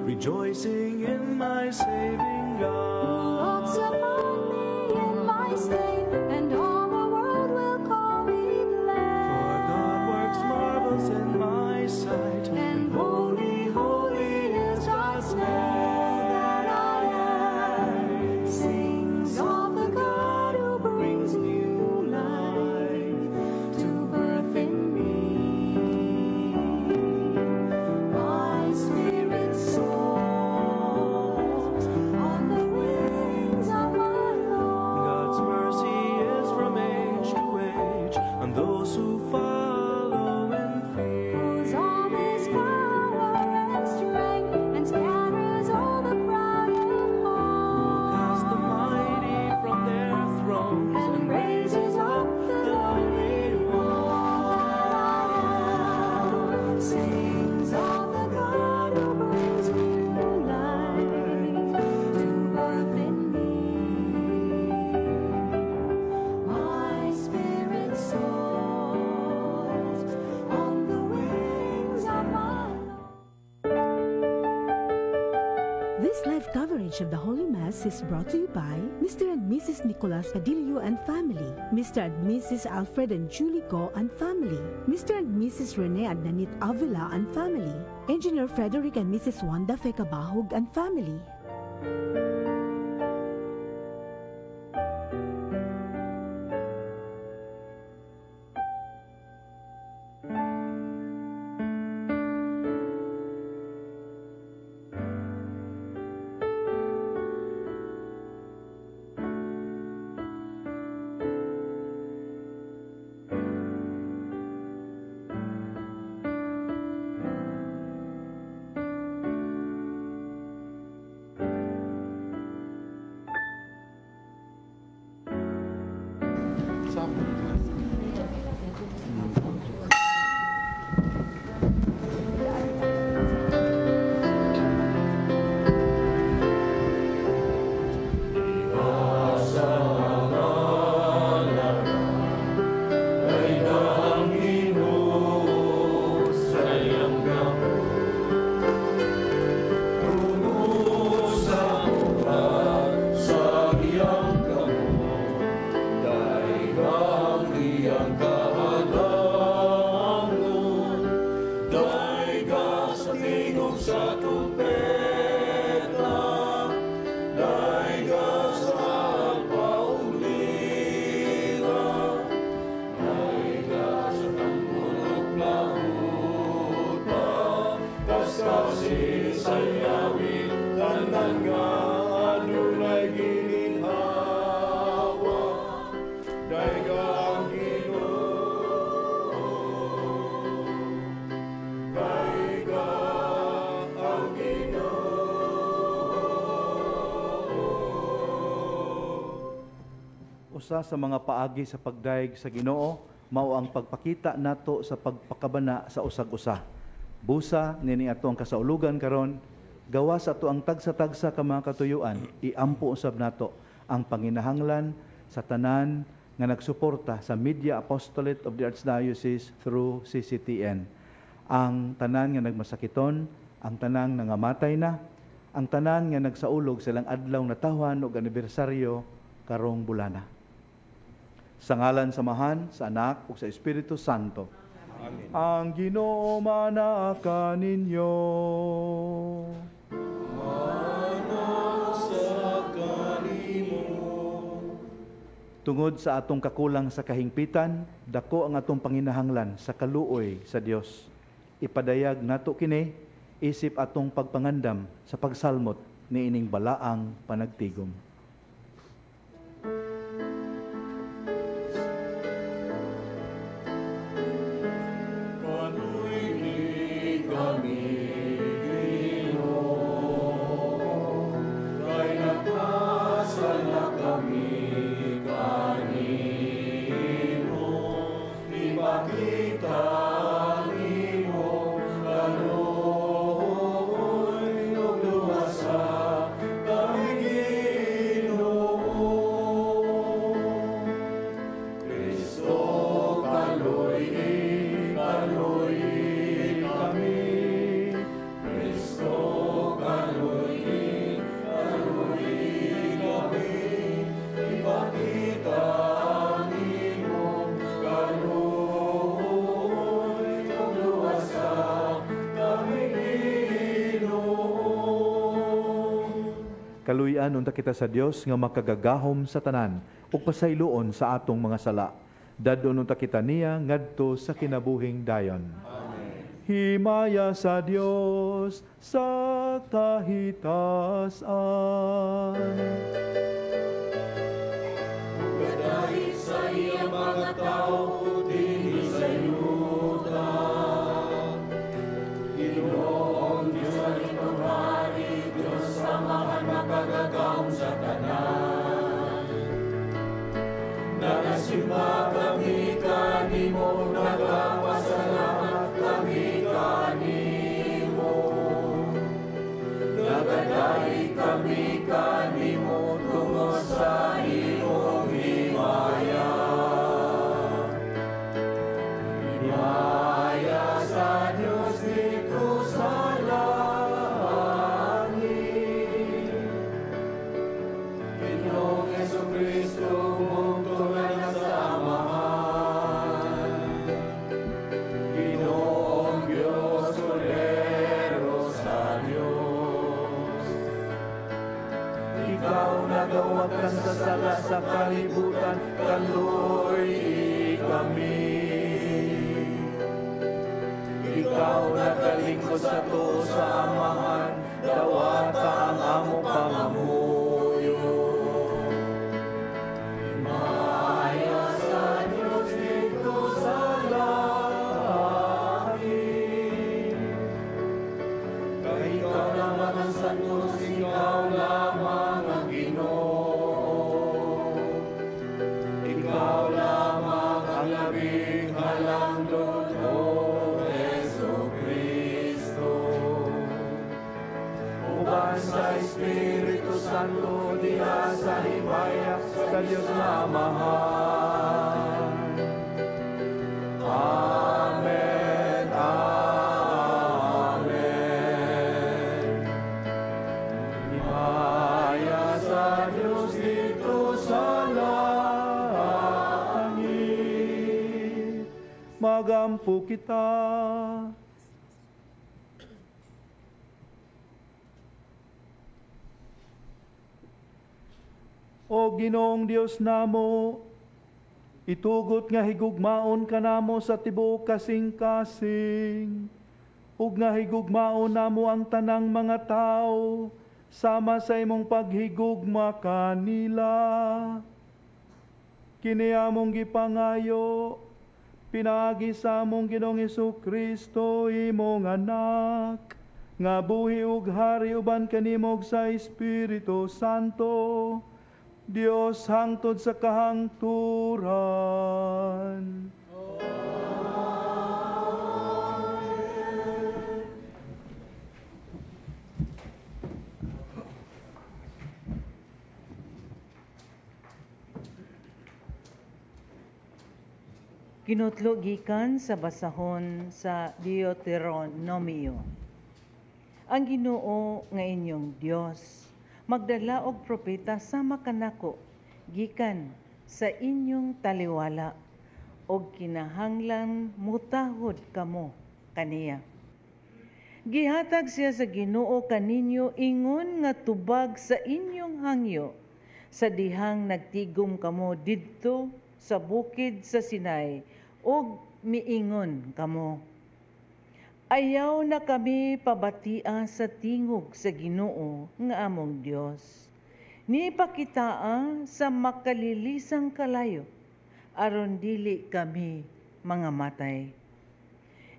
rejoicing in my saving God. Who looks upon me in my state, and all the world will call me blessed. For God works marvels in my sight, And holy, holy is God's name. That I am sings of the God who brings new life to birth in me. My spirit soars on the wings of my Lord. God's mercy is from age to age on those who follow in fear. Whose arm is power and strength, and scatters all the proud of heart. Cast the mighty from their thrones And raises up the lowly one. Sings of the God who brings new life to birth in me. My spirit soars on the wings of my Lord. This live coverage of the Holy Mass is brought to you by Mr. and Mrs. Nicolas Padillo and family, Mr. and Mrs. Alfred and Julie Go and family, Mr. and Mrs. Rene and Nanit Avila and family, Engineer Frederick and Mrs. Wanda Fekabahog and family. Usa sa mga paagi sa pagdaig sa Ginoo mao ang pagpakita nato sa pagpakabana sa usag-usa. Busa nini ato ang kasaulugan karon, gawas ato ang tagsa-tagsa ka mga katuyuan, iampo usab nato ang panginahanglan sa tanan nga nagsuporta sa Media Apostolate of the Archdiocese through CCTN. Ang tanan nga nagmasakiton, ang tanan nga ngamatay na, ang tanan nga nagsaulog silang adlaw na tawhan o anibersaryo karong bulana. Sa ngalan samahan, sa Anak, ug sa Espiritu Santo. Amen. Ang Ginoo manaka ninyo. Tungod sa atong kakulang sa kahingpitan, dako ang atong panginahanglan sa kaluoy sa Dios. Ipadayag nato kini isip atong pagpangandam sa pagsalmot ni ining balaang panagtigom. Kita Kaluyan unta kita sa Dios nga makagagahom sa tanan ug pasayloon sa atong mga sala. Dadon unta kita niya ngadto sa kinabuhing dayon. Amen. Himaya sa Dios sa kahitasan. Dahil sa iyang mga tao, dinhi sa yuta. Ginoong Diyos sa itong hari, Diyos samahan makagagawang sa tanan. Nagasimba kami kanimo, nagpapasalamat kami kanimo. Nagadahi kami kanimo tungod sa iyong himaya. Himaya sa Diyos dito sa langit. Ginoong Jesucristo, mundo na nasamahan. Ginoong Diyos, Cordero sa Diyos. Ikaw nagawag ka sa sala sa kalibutan, kaluoy kami. Ikaw nagalingkod sa tuo sa amahan, dawata ang amo pangamuyo. Himaya sa Diyos dito sa langit. Kay ikaw lamang ang santos, ikaw lamang ang Ginoo. Ikaw lamang ang labing halangdon, O Jesucristo. Uban sa Espiritu Santo, diha sa himaya sa Diyos na Amahan. Amen. Amen. Himaya sa Diyos dito sa langit. Magampo kita. O Ginoong Dios namo, itugot nga higugmaon kanamo sa tibuok kasing-kasing, ug nga higugmaon namo ang tanang mga tao sama sa imong paghigugma kanila. Kini among gipangayo, pinaagi sa among Ginoong Jesucristo, imong anak, nga buhi ug hari uban kanimo sa Espiritu Santo, Dios hangtod sa kahangturan. Kinutlo gikan sa basahon sa Deuteronomio. Ang Ginoo nga inyong Dios magdala og propeta sama kanako gikan sa inyong taliwala og kinahanglan mutahod kamo kaniya. Gihatag siya sa Ginoo kaninyo ingon nga tubag sa inyong hangyo sa dihang nagtigom kamo didto sa bukid sa Sinai og miingon kamo. Ayaw na kami pabatia sa tingog sa Ginoo nga among Dios. Nipakitaa sa makalilisang kalayo, aron dili kami mga matay.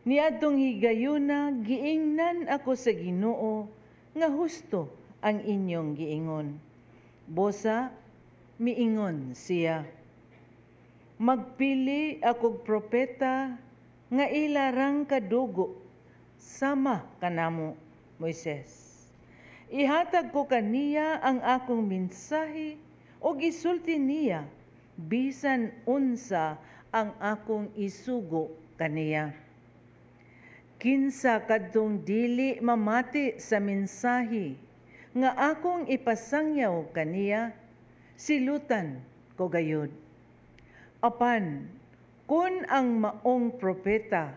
Niadtong higayuna, giingnan ako sa Ginoo nga husto ang inyong giingon. Bosa, miingon siya. Magpili akog propeta nga ilarang kadugo sama kanamo, Moises. Ihatag ko kaniya ang akong mensahe o gisulti niya bisan unsa ang akong isugo kaniya. Kinsa kadtong dili mamati sa mensahe nga akong ipasangyaw kaniya, silutan ko gayud. Apan, kun ang maong propeta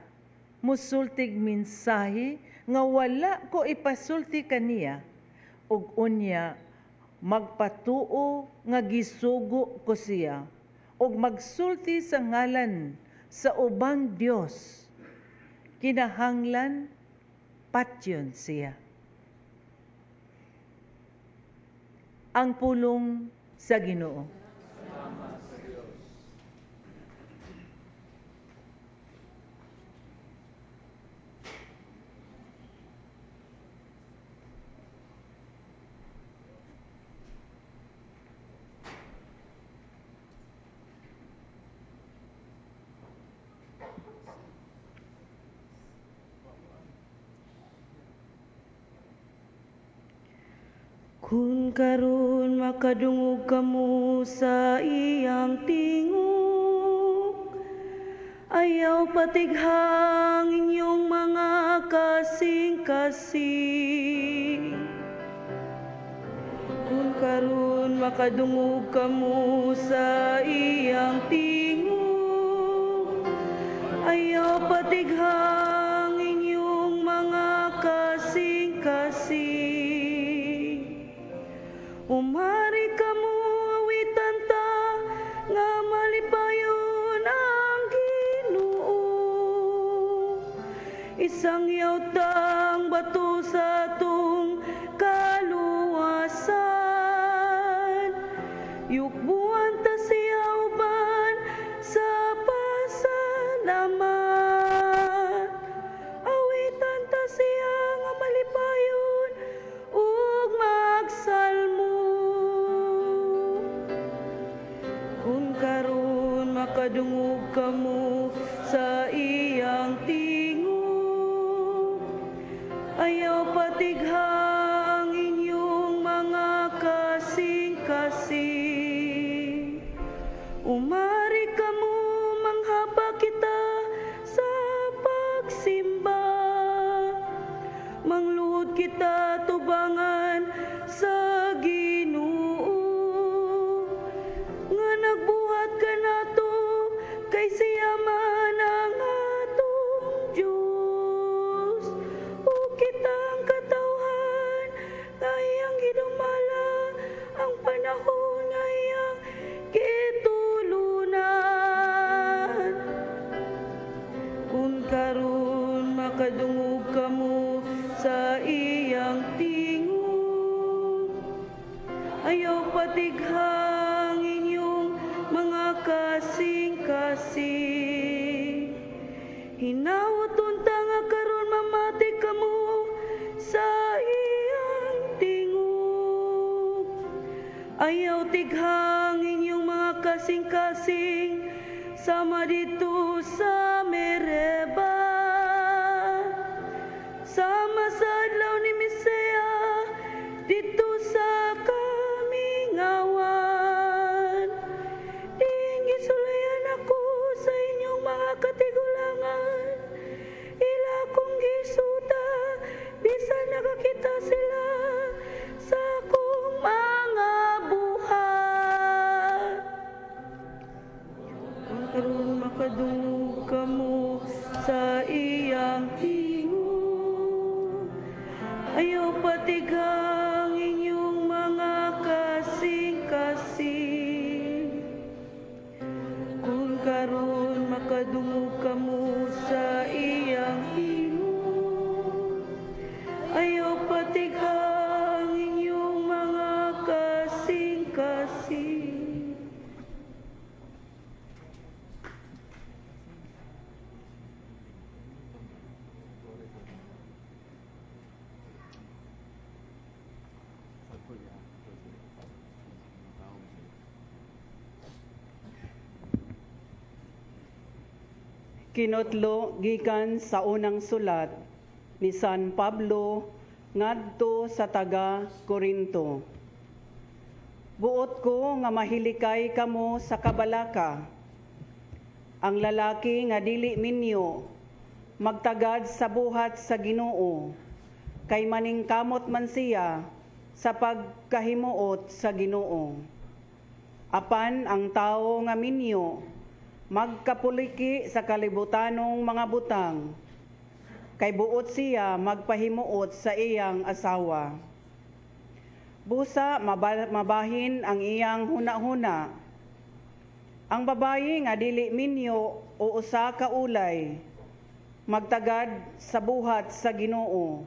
musultig mensahe nga wala ko ipasulti kaniya, ug unya magpatuo nga gisugo ko siya og magsulti sa ngalan sa ubang Dios, kinahanglan patyon siya. Ang pulong sa Ginoo. Kung karon makadungog kamo sa iyang tingog, ayaw patighang inyong mga kasing-kasing. Kung karon makadungog kamo sa iyang tingog, ayaw patighang inyong mga kasing-kasing. Umari kamo awitan ta nga malipayon ang Ginoo. Isang yautang bato sa atong kaluwasan. Yukbuan ta siya uban sa pasalamat. Awitan ta siya nga malipayon ug magsalmo. Kung karon makadungog kamo sa iyang tingog, ayaw patighang inyong mga kasing-kasing. Umari kamo manghapa kita sa pagsimba, mangluhod kita tubangan sa Ginoo. Nga nagbuhat ka nato kay siya man ang atong Diyos. O kitang katawhan nga iyang gidumala ang panahon nga iyang kitulunan. Kung karon makadungog kamo sa iyang tingog, ayaw patighang inyong mga kasing-kasing. Hinawton ta nga karon mamati kamo sa iyang tingog. Ayaw tighang inyong mga kasing-kasing sama dito sa Mereba. Sama sa adlaw ni Misea dito sa Kamingawan. Ding isulayan ako sa inyong mga katigulangan. Ila kong gisuta, bisan nakakita sila sa akong mga buhat. Kung karon makadungog kamo sa iyang tingog, ayaw patighang inyong mga kasing-kasing. Kung karon makadungog kamo sa iyang tingog, ayaw patighang inyong mga kasing-kasing. Kinotlo gikan sa unang sulat ni San Pablo ngadto sa taga Corinto. Buot ko nga mahilikay kamo sa kabalaka. Ang lalaki nga dili minyo magtagad sa buhat sa Ginoo, kay maningkamot man siya sa pagkahimuot sa Ginoo. Apan ang tao nga minyo magkapuliki sa kalibutanong mga butang, kay buot siya magpahimuot sa iyang asawa. Busa mabahin ang iyang huna-huna. Ang babayi nga dili minyo o usa ka ulay magtagad sa buhat sa Ginoo,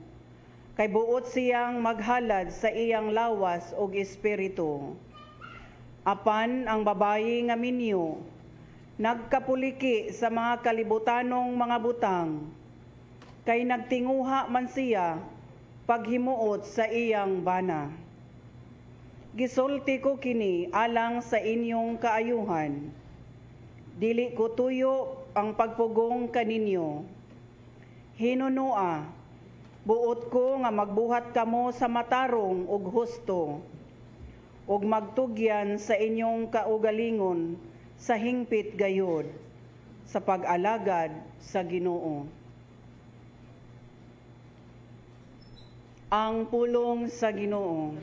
kay buot siyang maghalad sa iyang lawas ug espiritu. Apan ang babayi nga minyo nagkapuliki sa mga kalibutanong mga butang, kay nagtinguha man siya paghimuot sa iyang bana. Gisulti ko kini alang sa inyong kaayuhan. Dili ko tuyo ang pagpugong kaninyo. Hinunua, buot ko nga magbuhat kamo sa matarong ug husto, ug magtugyan sa inyong kaugalingon sa hingpit gayod, sa pag-alagad sa Ginoo. Ang pulong sa Ginoo.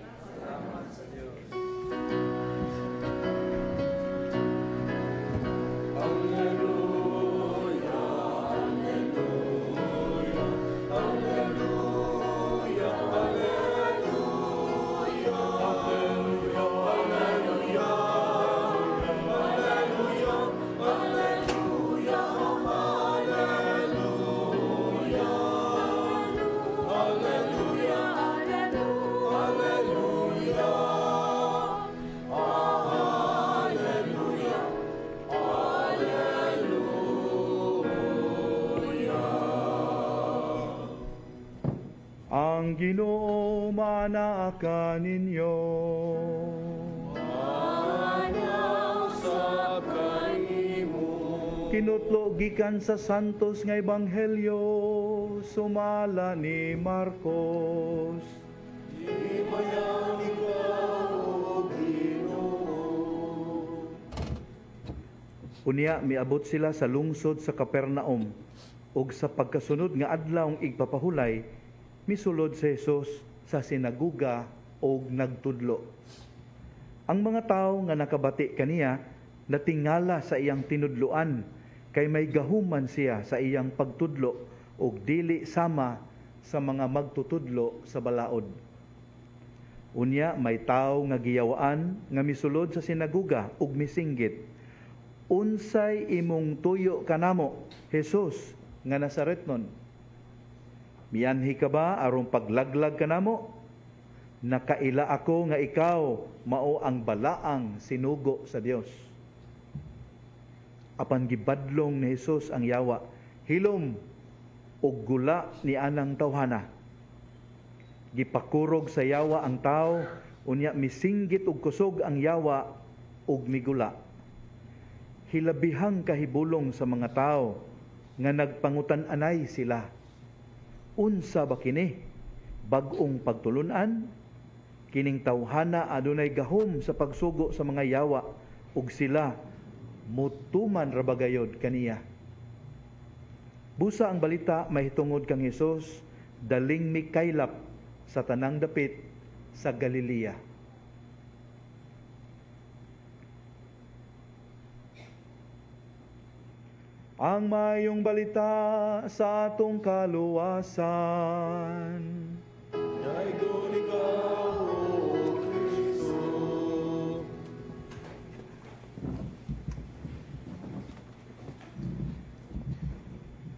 Ang Ginoo manaa ninyo. Kinutlo gikan sa Santos nga Ebanghelyo sumala ni Marcos. Unya miabot sila sa lungsod sa Capernaum ug sa pagkasunod nga adlaw igpapahulay misulod si Jesus sa sinaguga ug nagtudlo. Ang mga tawo nga nakabati kaniya natingala sa iyang tinudloan kay may gahuman siya sa iyang pagtudlo ug dili sama sa mga magtutudlo sa balaod. Unya may tawo nga giyawaan nga misulod sa sinaguga ug misinggit, "Unsay imong tuyo kanamo, Jesus nga Nazaretnon? Mianhi ka ba aron paglaglag kanamo? Nakaila ako nga ikaw mao ang balaang sinugo sa Dios." Apan gibadlong ni Jesus ang yawa, hilom ug gula ni anang tawhana. Gipakurog sa yawa ang tao, unya misinggit ug kusog ang yawa ug migula. Hilabihang kahibulong sa mga tao nga nagpangutan-anay sila. Unsa ba kini? Bag-ong pagtulunan? Kining tawhana adunay gahom sa pagsugo sa mga yawa ug sila mutuman ra bagayod kaniya. Busa ang balita mahitungod kang Hesus daling mikaylap sa tanang dapit sa Galilea. Ang mayong balita sa atong kaluwasan.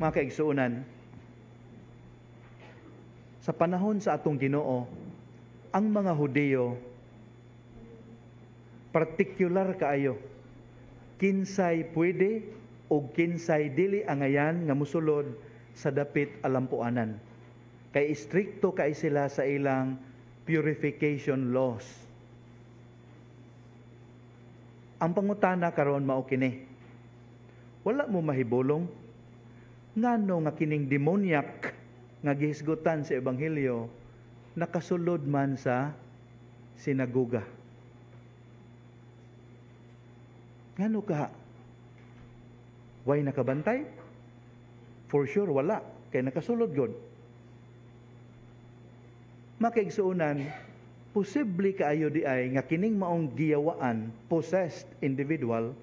Mga kaigsuunan, sa panahon sa atong Ginoo, ang mga Hudiyo partikular kaayo kinsay pwede o kinsay dili angayan nga musulod sa dapit alampuanan. Kay istrikto kay sila sa ilang purification laws. Ang pangutana karon mao kini, wala mo mahibulong ngano nga kining demonyak nga gihisgutan sa ebanghelyo nakasulod man sa sinaguga? Ngano ka? Why nakabantay? For sure wala, kay nakasulod gud. Makaigsuunan, posible kaayo di ay nga kining maong giyawaan, possessed individual,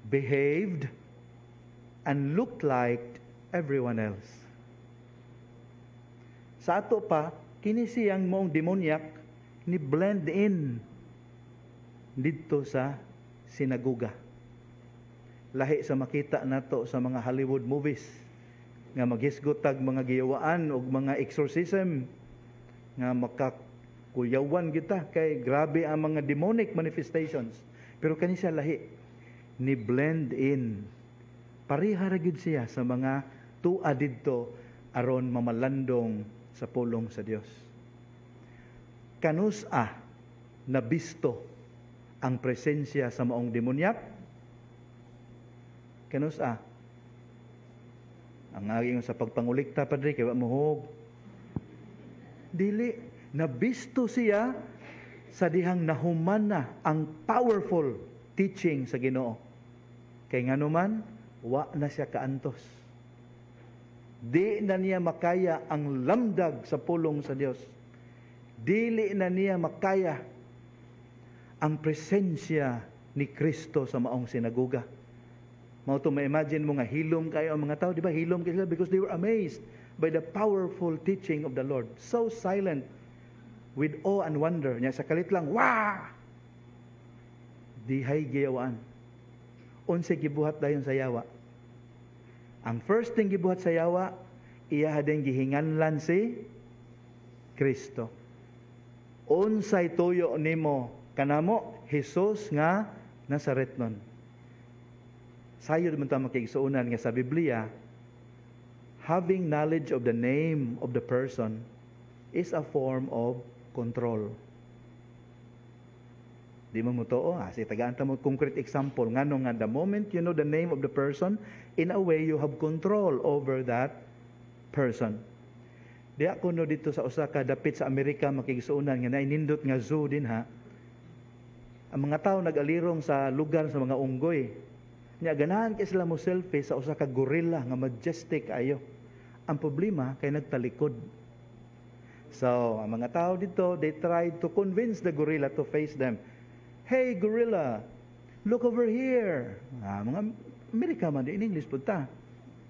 behaved and looked like everyone else. Sa ato pa, kini siyang mong demonyak ni blend in dito sa sinaguga. Lahi sa makita nato sa mga Hollywood movies nga maghisgotag mga giyawaan o mga exorcism nga makakuyawan kita kay grabe ang mga demonic manifestations. Pero kani siya lahi ni blend in. Pareha ra gyud siya sa mga tua didto aron mamalandong sa pulong sa Dios. Kanusa nabisto ang presensya sa maong demonyak? Kanusa? Ang aging sa pagpangulikta, Padre, kaya mohog. Dili, nabisto siya sa dihang nahuman na ang powerful teaching sa Ginoo. Kay nga naman, wa na siya kaantos. Di na niya makaya ang lamdag sa pulong sa Dios. Dili na niya makaya ang presensya ni Kristo sa maong sinaguga. Mao to ma-imagine mo nga hilom kayo ang mga tao, di ba? Hilom kayo sila because they were amazed by the powerful teaching of the Lord. So silent with awe and wonder. Nya sa kalit lang, wah! Dihay giyawaan. Unsa gibuhat dayon sa yawa? Ang first thing gibuhat sa yawa, iya hadeng gihinganlan si Kristo. Unsay tuyo nimo kanamo Hesus nga Nazaretnon. Sayod man ta makigsuonan nga sa Biblia, having knowledge of the name of the person is a form of control. Di mo too, sige tagaan ta mo concrete example ngano nga the moment you know the name of the person, in a way you have control over that person. Di ako no dito sa usa ka dapit sa Amerika makigsuonan nga nainindot nga zoo din ha. Ang mga tao nag-alirong sa lugar sa mga unggoy. Nya ganahan kay sila mo selfie sa usa ka gorilla nga majestic ayo. Ang problema kay nagtalikod. So, ang mga tao dito, they tried to convince the gorilla to face them. Hey gorilla, look over here. Mga Amerika man in English punta.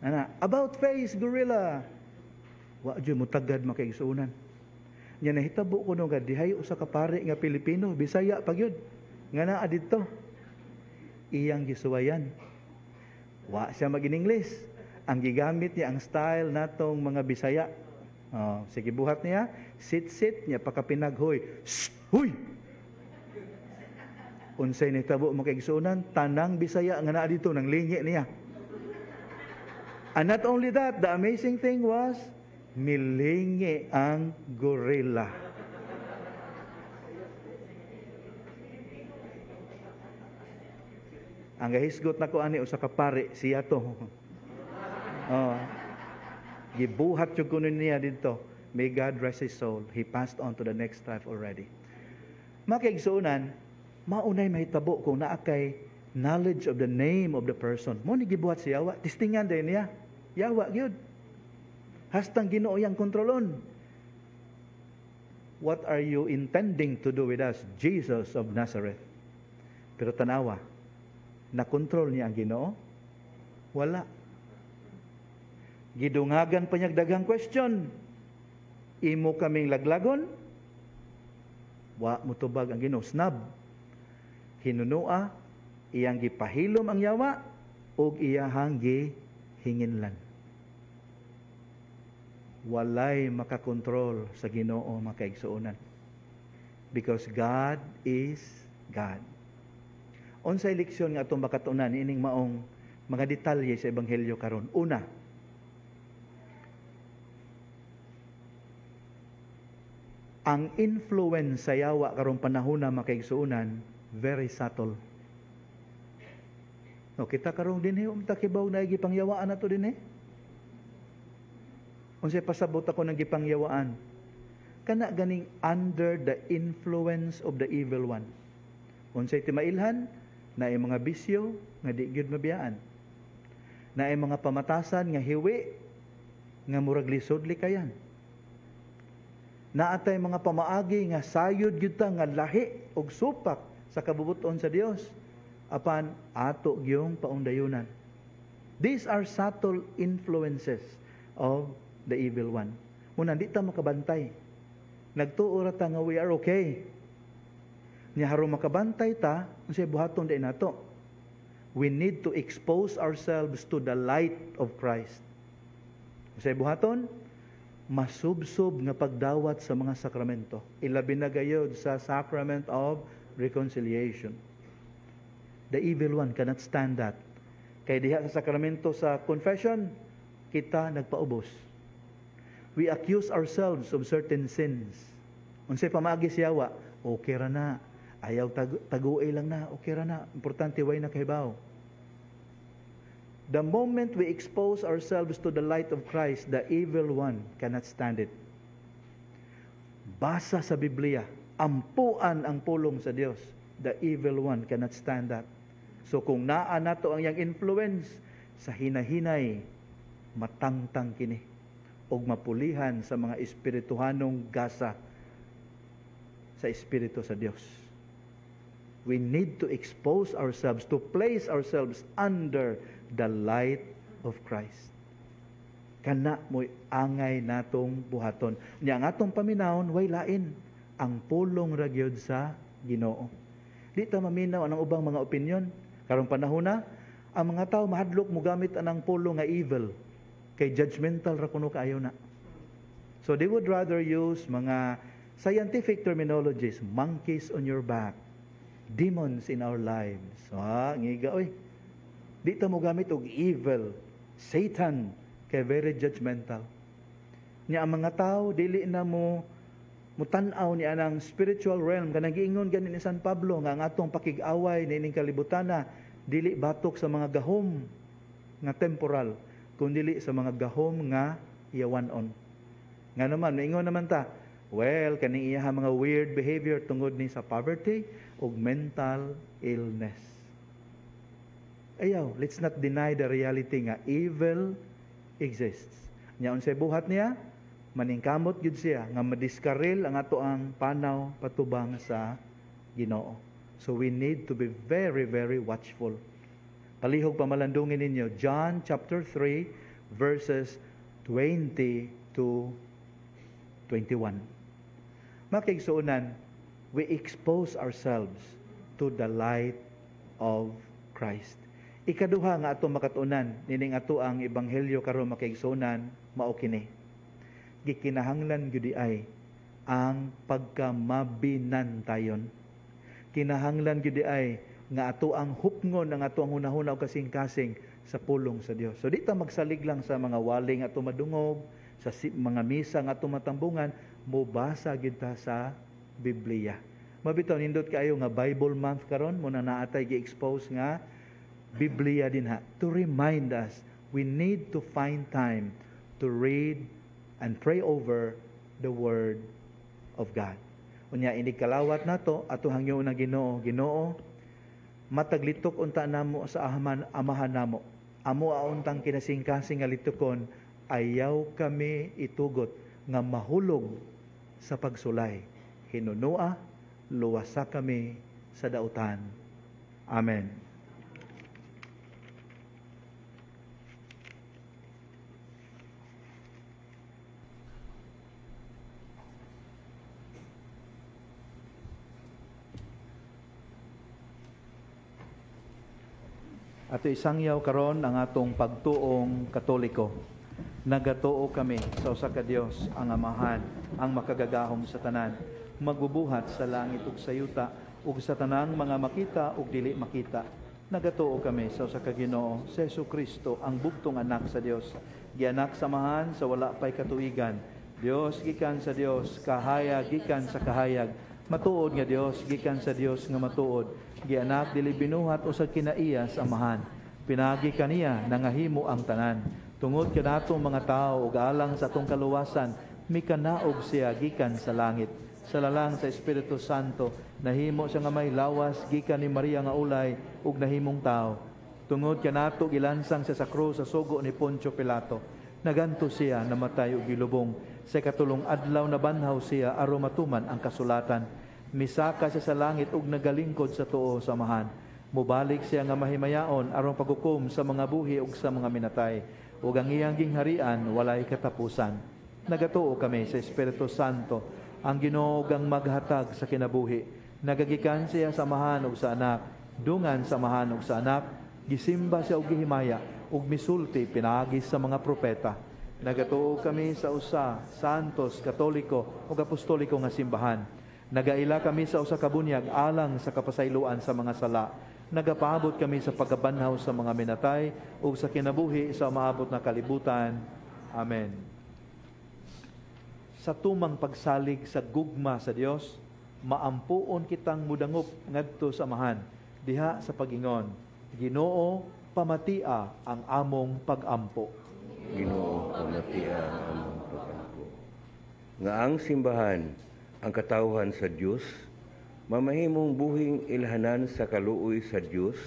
Ana, about face gorilla. Wa jud mo tagad makaigsuonan. Nya nahitabo ko no nga dihay usa ka pare nga Pilipino, Bisaya pagyud. Nga naa didto. Iyang gisuwayan. Wa siya mag-English. Ang gigamit niya ang style natong mga Bisaya. Sige buhat niya, sit niya pakapinaghoy. Huy! Unsay nitabo makaigsuonan, tanang Bisaya nga naa dito nang lingi niya. And not only that, the amazing thing was milingi ang gorilla. Ang gahisgot na ko ani usa ka pare siya to. Gibuhat yung kuno niya dito. May God rest his soul. He passed on to the next life already. Makaigsuonan, maunay mahitabo kung naa kay knowledge of the name of the person. Mo ni gibuhat si Yawa, tistingan din niya. Yawa gyud. Hastang Ginoo yang kontrolon. What are you intending to do with us, Jesus of Nazareth? Pero tanawa, na-control niya ang Ginoo? Wala. Gidungagan pa niyang daghang question. Imo kaming laglagon? Wa mutubag ang Ginoo. Snab. Hinunua, iyang gipahilom ang yawa, o iyahang gihinginlan. Walay makakontrol sa Ginoo makaigsuonan. Because God is God. Unsay leksyon nga atong makatunan ining maong mga detalye sa ebanghelyo karon. Una, ang influence sa yawa karong panahon na makaigsuonan very subtle. No, kita karong dinhi takibaw na gipangyawaan nato dinhi. Unsay pasabot ako ng gipangyawaan? Kana ganing under the influence of the evil one. Unsay timailhan? Naay mga bisyo nga di gyud mabiyaan. Naay mga pamatasan nga hiwi nga murag lisod likayan. Naatay mga pamaagi nga sayod gyud ta nga lahi og supak sa kabubuton sa Dios apan ato gyung paundayunan. These are subtle influences of the evil one. Muna di ta makabantay. Nagtuo ra ta nga we are okay. Nya aron makabantay ta, unsay buhaton din nato. We need to expose ourselves to the light of Christ. Unsay buhaton? Masubsob nga pagdawat sa mga sakramento. Ilabi na gayud sa sacrament of reconciliation. The evil one cannot stand that. Kay diha sa sakramento sa confession, kita nagpaubos. We accuse ourselves of certain sins. Unsay pamaagi siyawa, okay ra na. Ayaw taguay lang na, okay ra na. Importante way na kahibaw. The moment we expose ourselves to the light of Christ, the evil one cannot stand it. Basa sa Biblia, ampuan ang pulong sa Dios. The evil one cannot stand that. So kung naa nato ang yang influence sa hinahinay, matangtang kini og mapulihan sa mga espirituhanong gasa sa espiritu sa Dios. We need to expose ourselves, to place ourselves under the light of Christ. Kana mo'y angay natong buhaton. Nya ang atong paminawon, way lain. Ang pulong ragyod sa Ginoo. Di ta maminaw anang ubang mga opinion. Karong panahon na, ang mga tao mahadlok mo gamit anang pulong nga evil. Kay judgmental ra kuno kaayo na. So they would rather use mga scientific terminologies, monkeys on your back, demons in our lives. Ngiga, oy. Di ta mo gamit og evil, Satan, kay very judgmental. Nya ang mga tao, dili na mo mutanaw ni anang spiritual realm. Kanang giingon ganin ni San Pablo, nga ang atong pakig-away nining kalibutana, dili batok sa mga gahom nga temporal, kundi sa mga gahom nga iyawanon. Nga naman, maingon naman ta, well, kaning iyaha mga weird behavior tungod ni sa poverty ug mental illness. Ayaw, let's not deny the reality nga evil exists. Nya unsay buhat niya? Maningkamot gyud siya nga madiskaril ang ato ang panaw patubang sa Ginoo. So we need to be very, very watchful. Palihog pamalandungin ninyo, John chapter 3 verses 20 to 21. Makigsuunan, we expose ourselves to the light of Christ. Ikaduha nga ato makatunan, nining ato ang ebanghelyo karon makigsuunan, mao kini. Gikinahanglan gyud ay ang pagkamabinantayon. Kinahanglan gyud ay nga ato ang hupngon ang ato ang hunahuna og kasing-kasing sa pulong sa Dios. So di ta magsalig lang sa mga waling ato madungog, sa mga misa nga ato matambungan, mubasa gyud ta sa Biblia. Mabitaw nindot kayo nga Bible month karon mo na naatay gi-expose nga Biblia din ha, to remind us we need to find time to read and pray over the Word of God. Unya ini kalawat nato ato hangyo na Ginoo, Ginoo, mataglitok unta namo sa amahan namo. Amo auntang kinasing-kasing nga litukon, ayaw kami itugot nga mahulog sa pagsulay. Hinunua, luwasa kami sa dautan. Amen. Ato isangyaw karon ang atong pagtuong Katoliko. Nagatuo kami sa usa ka Dios, ang Amahan, ang makagagahom sa tanan, magbubuhat sa langit ug sa yuta, ug sa tanang mga makita ug dili makita. Nagatuo kami sa usa ka Ginoo, sa Jesucristo, ang bugtong anak sa Dios, gianak sa Amahan sa wala pay katuigan. Dios gikan sa Dios, kahayag gikan sa kahayag. Matuod nga Dios gikan sa Dios nga matuod. Gianak dili binuhat usag kinaiya sa Amahan. Pinagi kaniya nangahimo ang tanan. Tungod kanatong mga tao ug alang sa atong kaluwasan, mikanaog siya gikan sa langit. Sa lalang sa Espiritu Santo, nahimo siya nga may lawas gikan ni Maria nga ulay ug nahimong tao. Tungod kanato gilansang siya sa krus sa sugo ni Poncio Pilato. Naganto siya namatay ug gilubong. Sa katulong adlaw na banhaw siya aron matuman ang kasulatan. Misaka siya sa langit ug nagalingkod sa tuo sa Amahan. Mubalik siya nga mahimayaon aron paghukom sa mga buhi ug sa mga minatay. Ug ang iyang gingharian walay katapusan. Nagatuo kami sa Espiritu Santo, ang Ginoo ang maghatag sa kinabuhi. Nagagikan siya sa amahan ug sa anak, dungan sa amahan ug sa anak, gisimba siya og gihimaya ug misulti pinaagis sa mga propeta. Nagatuo kami sa usa, santos, katoliko ug apostoliko nga simbahan. Nagaila kami sa usa ka bunyag alang sa kapasayloan sa mga sala. Nagapaabot kami sa pagkabanhaw sa mga minatay ug sa kinabuhi sa maabot na kalibutan. Amen. Sa tumang pagsalig sa gugma sa Dios, maampuon kitang mudangop ngadto sa amahan diha sa pag-ingon, Ginoo, pamatia ang among pag-ampo. Ginoo, pamatia ang among pag-ampo. Nga ang simbahan, ang katawhan sa Dios, mamahimong buhing ilhanan sa kaluoy sa Dios,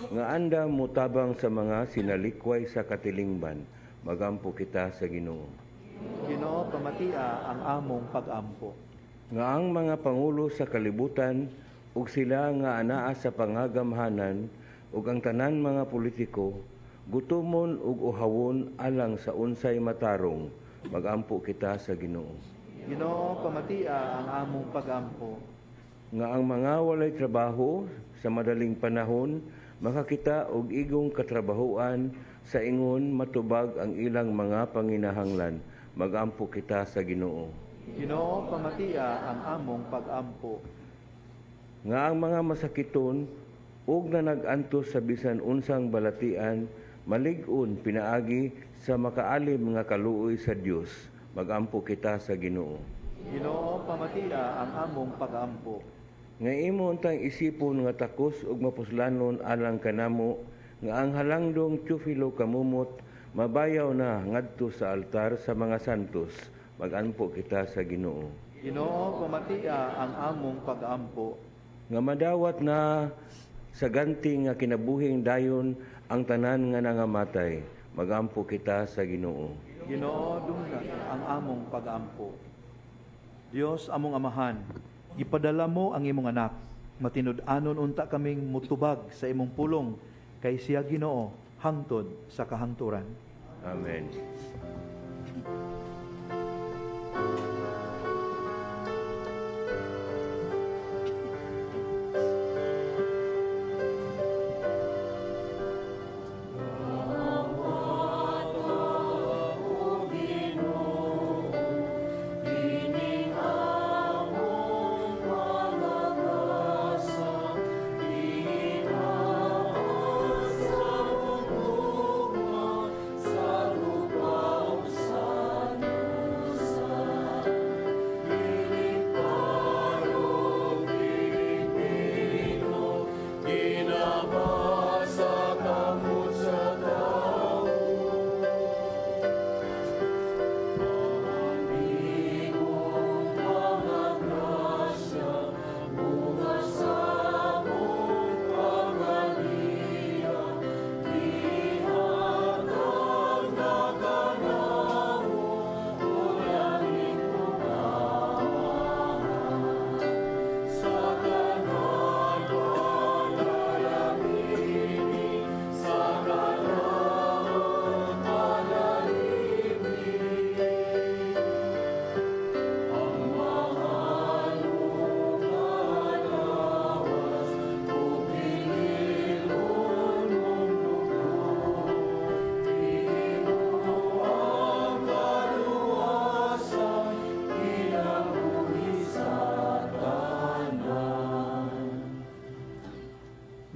nga anda mutabang sa mga sinalikway sa katilingban, magampo kita sa Ginoo. Ginoo, pamatia ang among pag-ampo. Nga ang mga pangulo sa kalibutan ug sila nga anaa sa pangagamhanan ug ang tanan mga politiko gutomon ug uhawon alang sa unsay matarong, magampo kita sa Ginoo. Ginoo, pamatia ang among pag-ampo. Nga ang mga walay trabaho sa madaling panahon makakita og igong katrabahoan sa ingon matubag ang ilang mga panginahanglan, magampo kita sa Ginoo. Ginoo, pamatia ang among pag-ampo. Nga ang mga masakiton ug na nag-antos sa bisan unsang balatian, malig-on pinaagi sa makaalim nga kaluoy sa Dios, magampo kita sa Ginoo. Ginoo, pamatia ang among pag-ampo. Nga imo untang isipon nga takos ug mapuslanon alang kanamo, nga ang halangdong Teofilo kamumot mabayaw na ngadto sa altar sa mga santos, magampo kita sa Ginoo. Ginoo, pamatia ang among pag-ampo. Nga madawat na sa ganti nga kinabuhing dayon ang tanan nga nangamatay, magampo kita sa Ginoo. Ginoo, dungan ang among pag-ampo. Dios among amahan, ipadala mo ang imong anak. Matinud-anon unta kaming mutubag sa imong pulong kay siya Ginoo hangtod sa kahangturan. Amen.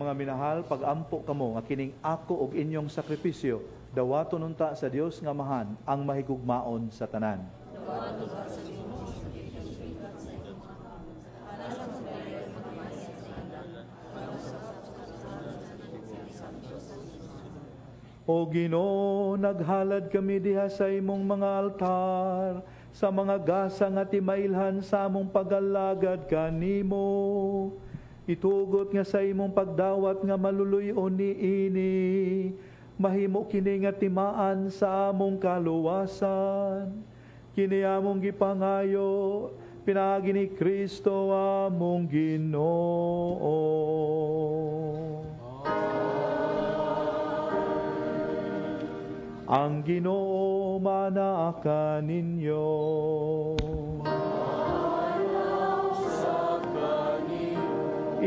Mga minahal, pag-ampo kamo nga kining ako og inyong sakripisyo, dawaton unta sa Dios nga amahan ang mahigugmaon sa tanan. O Ginoo, naghalad kami diha sa imong mga altar, sa mga gasa nga timailhan sa among pagalagad kanimo. Itugot nga sa imong pagdawat nga maluluyon niini, mahimo kini nga timaan sa among kaluwasan. Kini among gipangayo, pinaagi ni Kristo among Ginoo. Ang Ginoo manaka ninyo.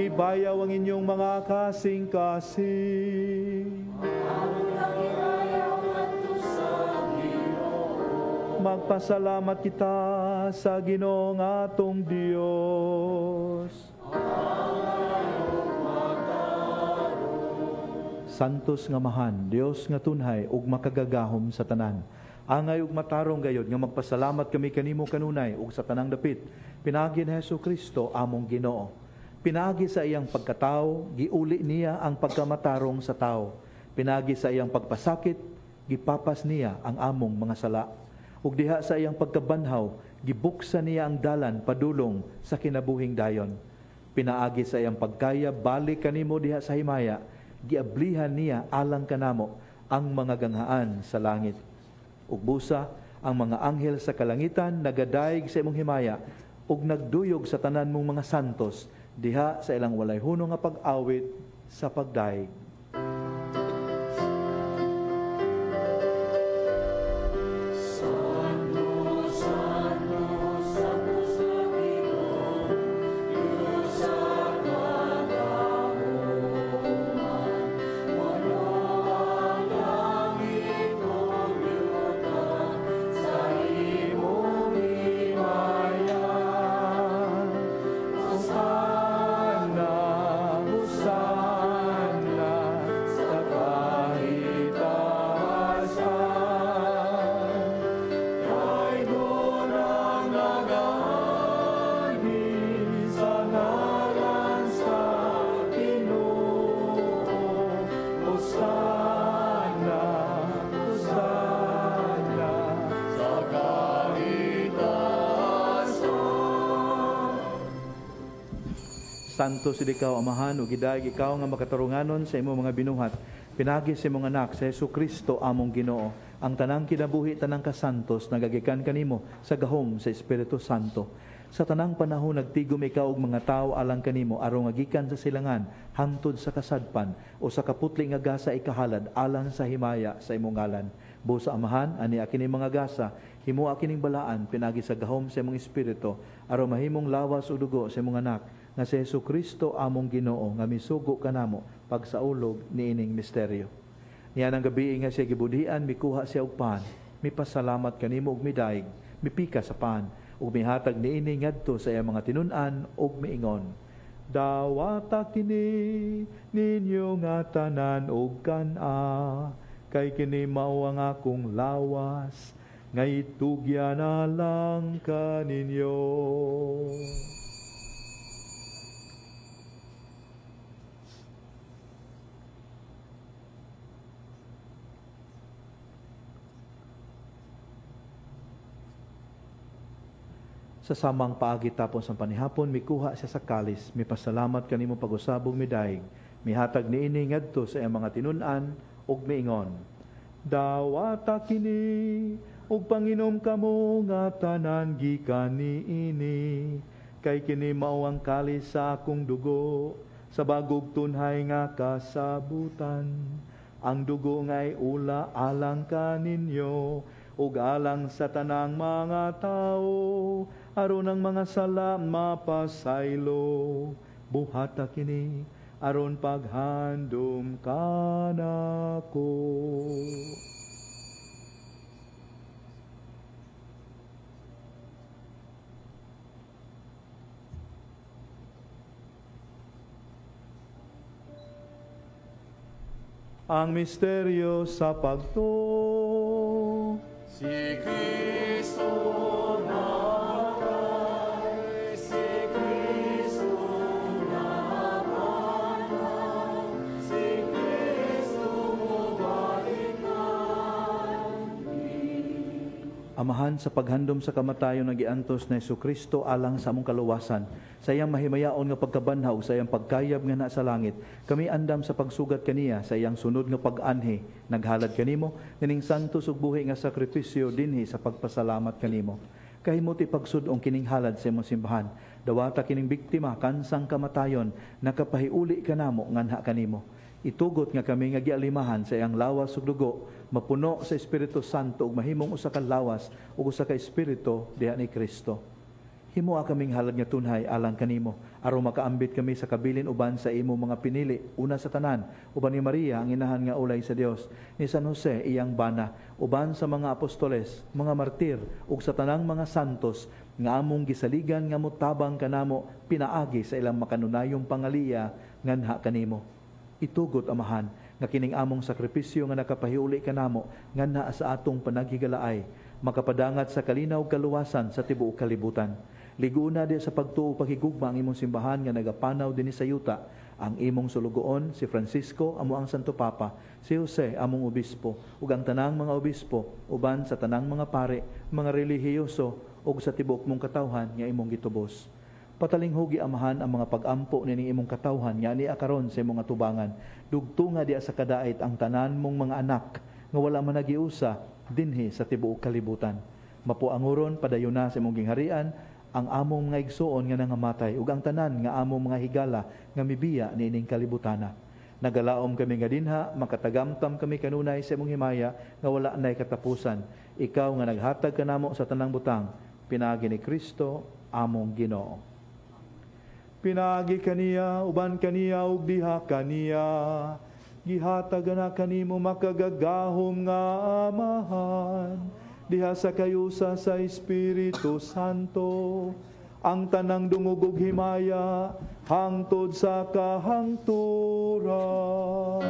Ibayaw ang inyong mga kasing-kasing. Magpasalamat kita sa Ginoong atong Dios. Santos nga mahan, Dios nga tunhay ug makagagahom sa tanan. Angay ug matarong gayod nga magpasalamat kami kanimo kanunay ug sa tanang dapit. Pinaagi ni Hesukristo among Ginoo. Pinaagi sa iyang pagkatao, giuli niya ang pagkamatarong sa tao. Pinaagi sa iyang pagpasakit, gipapas niya ang among mga sala. Ug diha sa iyang pagkabanhaw, gibuksan niya ang dalan padulong sa kinabuhing dayon. Pinaagi sa iyang pagkaya, balik kanimo diha sa himaya, giablihan niya alang kanamo ang mga ganghaan sa langit. Ug busa, ang mga anghel sa kalangitan nagadaig sa imong himaya ug nagduyog sa tanan mong mga santos diha sa ilang walay hunong nga pag-awit sa pagdaig. Santos idikaw amahan ug gidaig ikaw nga makatarunganon sa imong mga binuhat. Pinagi sa imong anak sa Hesukristo among Ginoo. Ang tanang kinabuhi tanang kasantos nagagikan kanimo sa gahom sa Espiritu Santo. Sa tanang panahon nagtigom ikaw og mga tawo alang kanimo aron gikan sa silangan hangtod sa kasadpan o sa kaputli nga gasa ikahalad alang sa himaya sa imong ngalan. Busa amahan ani kini mga gasa himo kining balaan pinagi sa gahom sa imong espiritu aron mahimong lawas ug dugo sa imong anak nga si Hesukristo among Ginoo nga misugo kanamo pagsaulog niining misteryo. Niya nang gabi nga siya gibudian mikuha siya og pan, mipasalamat kanimo og midaig, mipika sa pan ug mihatag niini ngadto sa iyang mga tinun-an ug miingon, dawata kini ninyo nga tanan og kan-a, kay kini mao ang akong lawas nga itugya na lang kaninyo. Sa samang paagi tapon sa panihapon, mikuha siya sa kalis, mipasalamat kanimo pag-usabong midaig, mihatag niini ngadto sa iyang mga tinun-an ug miingon, dawata kini ug panginom kamo nga tanan gikan niini, kay kini mao ang kalis sa akong dugo sa bagog tunhay nga kasabutan. Ang dugo nga'y ula alang kaninyo ug alang sa tanang mga tao, aron ang mga sala mapasaylo. Buhata kini aron paghandom kanako. Ang misteryo sa pagto. Si Kristo namatay, si Kristo namatay, si Kristo mabalikan. Amahan, sa paghandom sa kamatayon na giantos na Hesukristo alang sa among kaluwasan, sa iyang mahimayaon nga pagkabanhaw, sa iyang pagkayab nga na sa langit, kami andam sa pagsugat kaniya, sa iyang sunod nga pag-anhi, naghalad kanimo, nining santos ug buhi nga sakripisyo dinhi sa pagpasalamat kanimo. Kahimot ipagsudong kining halad sa imong simbahan, dawata kining biktima kansang kamatayon, nakapahiuli kanamo nganha kanimo. Itugot nga kami nga gialimahan sa iyang lawas ug dugo, mapuno sa Espiritu Santo ug mahimong usa ka lawas ug usa ka espiritu diha ni Kristo. Himoa kaming halag nga tunhay alang kanimo, aron makaambit kami sa kabilin uban sa imo mga pinili, una sa tanan, uban ni Maria ang inahan nga ulay sa Dios, ni San Jose iyang bana, uban sa mga apostoles, mga martir, ug sa tanang mga santos nga among gisaligan nga mutabang kanamo pinaagi sa ilang makanunayong pangaliya nganha kanimo. Itugot amahan nga kining among sakripisyo nga nakapahiuli kanamo nganha sa atong panaghigalaay, makapadangat sa kalinaw kaluwasan sa tibuok kalibutan. Liguna di sa pagtuo paghigugma ang imong simbahan nga nagapanaw dinhi sa yuta, ang imong sulugoon si Francisco amo ang Santo Papa, si Jose among obispo, ug ang tanang mga obispo uban sa tanang mga pare, mga relihiyoso ug sa tibuok mong katawhan nga imong gitubos. Patalinghugi amahan ang mga pag-ampo nining imong katawhan nga niya karon sa imong atubangan. Dugtunga diya sa kadait ang tanan mong mga anak nga wala man nagiusa dinhi sa tibuok kalibutan. Mapuanguron padayon na sa imong gingharian ang among mga igsuon nga nangamatay ug ang tanan nga among mga higala nga mibiya niining kalibutana. Nagalaom kami nga dinha, makatagamtam kami kanunay sa imong himaya nga wala nay katapusan. Ikaw nga naghatag kanamo sa tanang butang, pinaagi ni Kristo among Ginoo. Pinaagi kaniya, uban kaniya, ug diha kaniya. Gihatag na kanimo makagagahom nga amahan. Diha sa kayusa sa Espiritu Santo, ang tanang dungog ug himaya, hangtod sa kahangturan.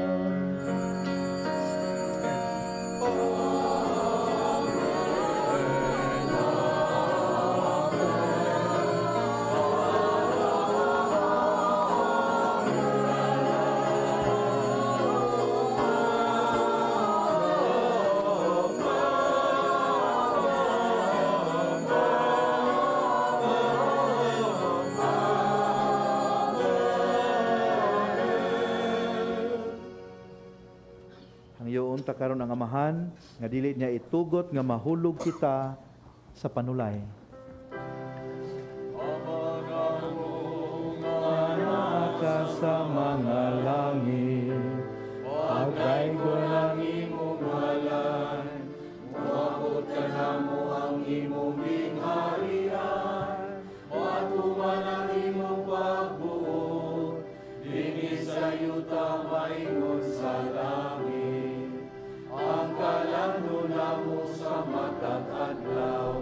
Unta karon ang amahan nga dili niya itugot nga mahulog kita sa panulay. Ka sa mga langit, pagkaigo ng imong ngalan, muabot ka na mo ang imong gingharian, matuman ang imong pagbuot, dinhi sa yuta maingon sa langit. Ang kalangno namo sa matag adlaw,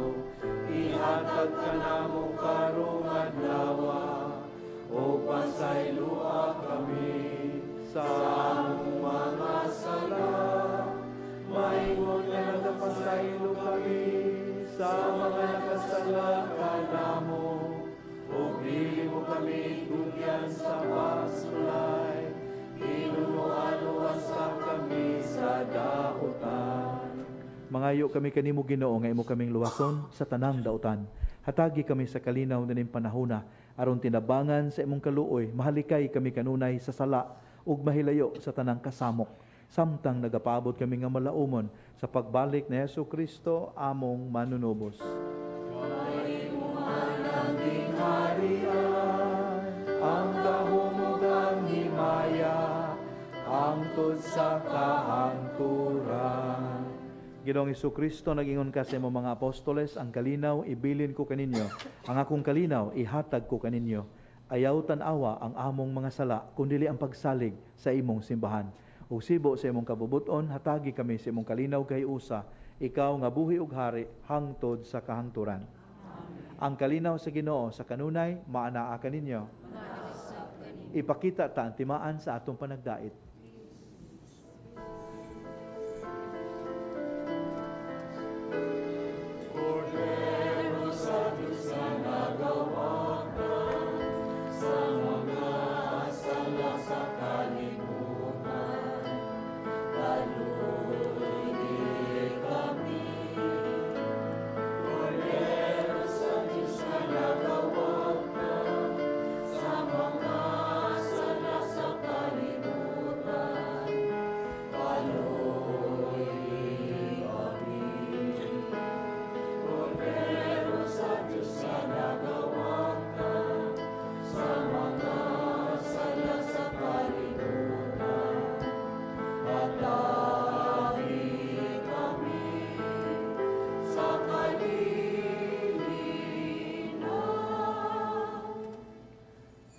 ihatag ka namo karong adlawa, o pasaylua kami sa among mga sala. Maingon nga nagapasaylo kami sa mga nakasala kanamo, o dili mo kami gugyan sa pasulay, inunuan-uan sa kami sa dautan. Mangayo kami kanimo Ginoo nga imo kaming luwason sa tanang dautan. Hatagi kami sa kalinaw nining panahona, aron tinabangan sa imong kaluoy, mahalikay kami kanunay sa sala ug mahilayo sa tanang kasamok. Samtang nagapaabot kami nga malaumon sa pagbalik ni Jesucristo among manunubos. Ang kahumugang himaya, hangtod sa kahangturan. Ginoong Jesucristo, nag-ingon ka sa imong mga apostoles, ang kalinaw ibilin ko kaninyo, ang akong kalinaw ihatag ko kaninyo. Ayaw tan-awa ang among mga sala, kundili ang pagsalig sa imong simbahan. Ug sibo sa imong kabubuton, hatagi kami sa imong kalinaw kay usa, ikaw nga buhi ug hari, hangtod sa kahangturan. Ang kalinaw sa Ginoo sa kanunay, maanaa kaninyo. Ipakita ta ang timaan sa atong panagdait.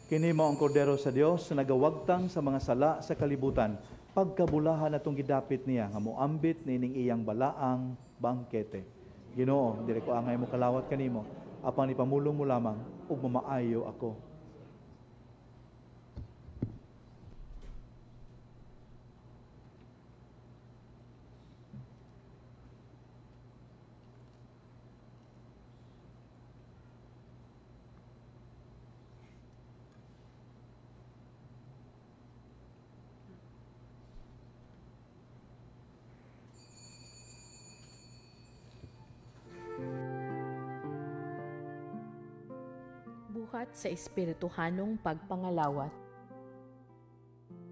Kini mao ang kordero sa Dios na nagawagtang sa mga sala sa kalibutan. Pagkabulahan atong gidapit niya nga moambit nining iyang balaang bangkete. Ginoo, dili ko angay mo kalawat kanimo, apang ipamulong mo lamang ug mamaayo ako. Buhat sa espirituhanong pagpangalawat.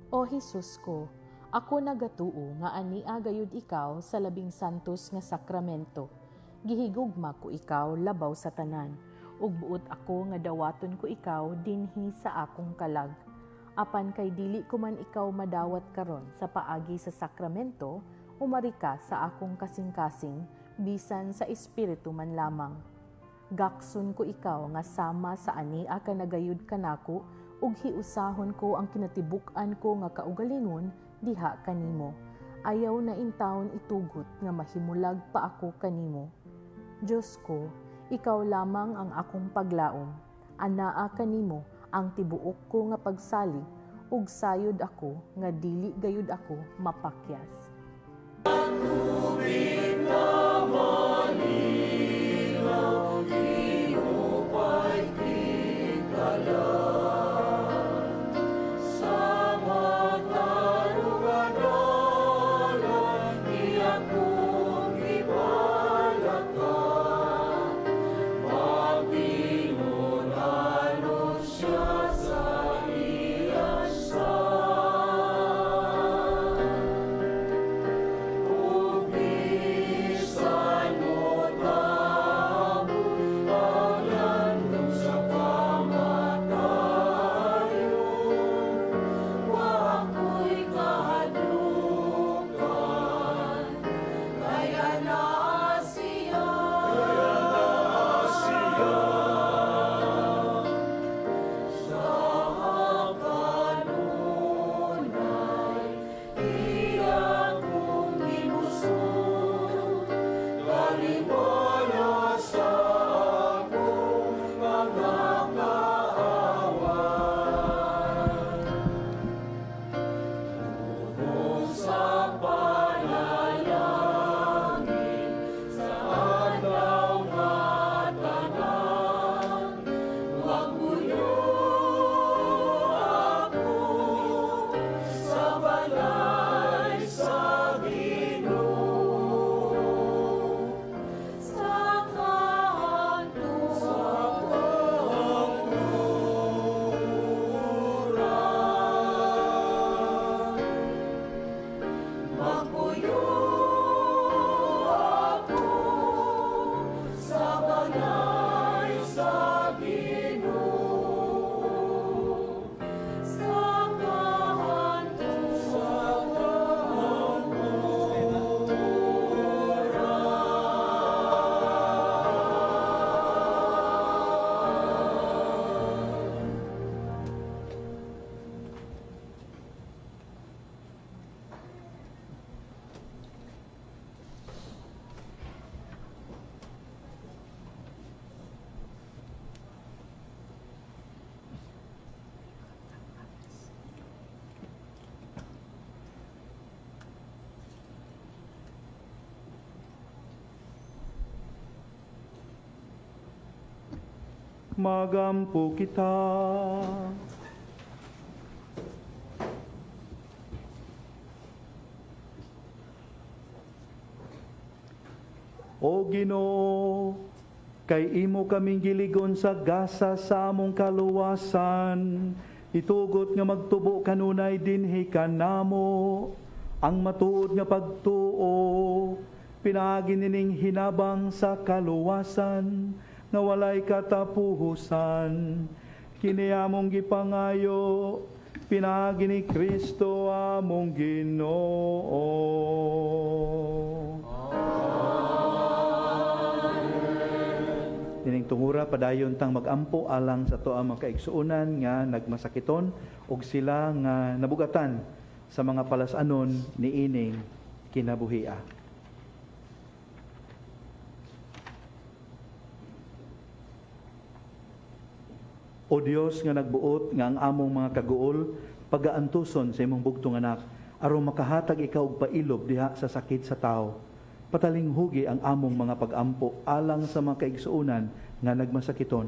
O Hesus ko, ako nagatuo nga ania gayud ikaw sa labing santos nga sakramento. Gihigugma ko ikaw labaw sa tanan, ug buot ako nga dawaton ko ikaw dinhi sa akong kalag. Apan kay dili ko man ikaw madawat karon sa paagi sa sakramento, umari ka sa akong kasing-kasing, bisan sa espiritu man lamang. Gakson ko ikaw nga sama sa ania ka nagayud kanako ug hiusahon ko ang kinatibuk-an ko nga kaugalingon diha kanimo. Ayaw na intawon itugot nga mahimulag pa ako kanimo. Diyos ko, ikaw lamang ang akong paglaom. Anaa kanimo ang tibuok ko nga pagsalig ug sayod ako nga dili gayud ako mapakyas. Magampo kita. O Ginoo, kay imo kaming giligon sa gasa sa among kaluwasan, itugot nga magtubo kanunay dinhi kanamo, ang matuod nga pagtuo, pinaagi nining hinabang sa kaluwasan, nga walay katapuhusan. Kini among gipangayo, pinaagi ni Kristo among Ginoo. Nining tungura padayon tang magampo alang sa to ang mga kaigsuonan nga nagmasakiton ug sila nga nabugatan sa mga palasanon ni ining kinabuhia. O Dios nga nagbuot nga ang among mga kaguol pagaantuson sa imong bugtong anak aron makahatag ikaw og pailob diha sa sakit sa tao. Patalinghugi ang among mga pagampo alang sa mga kaigsuonan nga nagmasakiton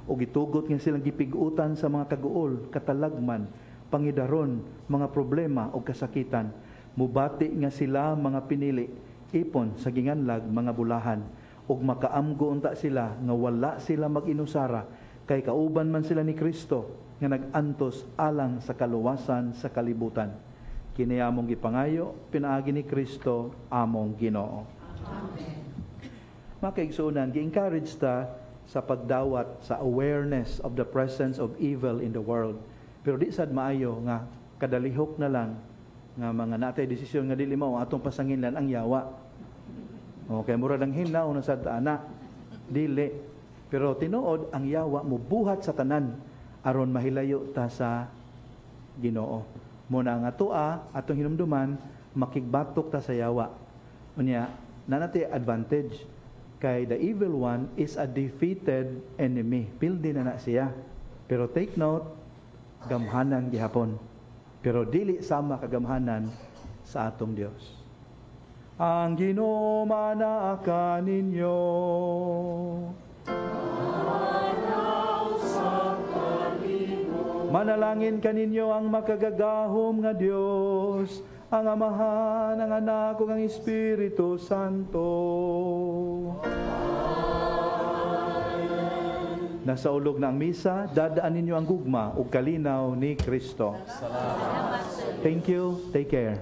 ug gitugot nga silang gipig-utan sa mga kaguol, katalagman, pangidaron, mga problema o kasakitan. Mubati nga sila mga pinili ipon sa ginganlag mga bulahan ug makaamgo unta sila nga wala sila mag-inusara kay kauban man sila ni Kristo nga nag-antos alang sa kaluwasan sa kalibutan. Kini among gipangayo pinaagi ni Kristo among Ginoo. Amen. Mga kaigsuonan, gi-encourage ta sa pagdawat sa awareness of the presence of evil in the world. Pero di sad maayo nga kadalihok na lang nga mga natay desisyon nga dili mao atong pasanginlan ang yawa. Okay, mura lang hinaw na sad ana. Dili. Pero tinuod ang yawa mo buhat sa tanan aron mahilayo ta sa Ginoo. Muna nga tua atong hinumduman makigbatok ta sa yawa. Unya nanati advantage kay the evil one is a defeated enemy. Pildi na siya. Pero take note, gamhanan gihapon. Pero dili sama kagamhanan sa atong Dios. Ang Ginoo manaa ninyo. Manalangin kaninyo ang makagagahom nga Dios, ang Amahan, ang Anak, ug ang Espiritu Santo. Amen. Nasa ulog na ang misa, dadaan ninyo ang gugma ug kalinaw ni Kristo. Salamat. Thank you. Take care.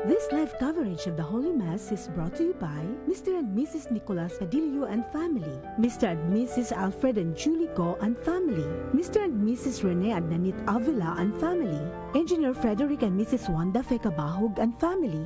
This live coverage of the Holy Mass is brought to you by Mr. and Mrs. Nicolas Padillo and family, Mr. and Mrs. Alfred and Julie Go and family, Mr. and Mrs. Rene and Nanit Avila and family, Engineer Frederick and Mrs. Wanda Fecabahog and family.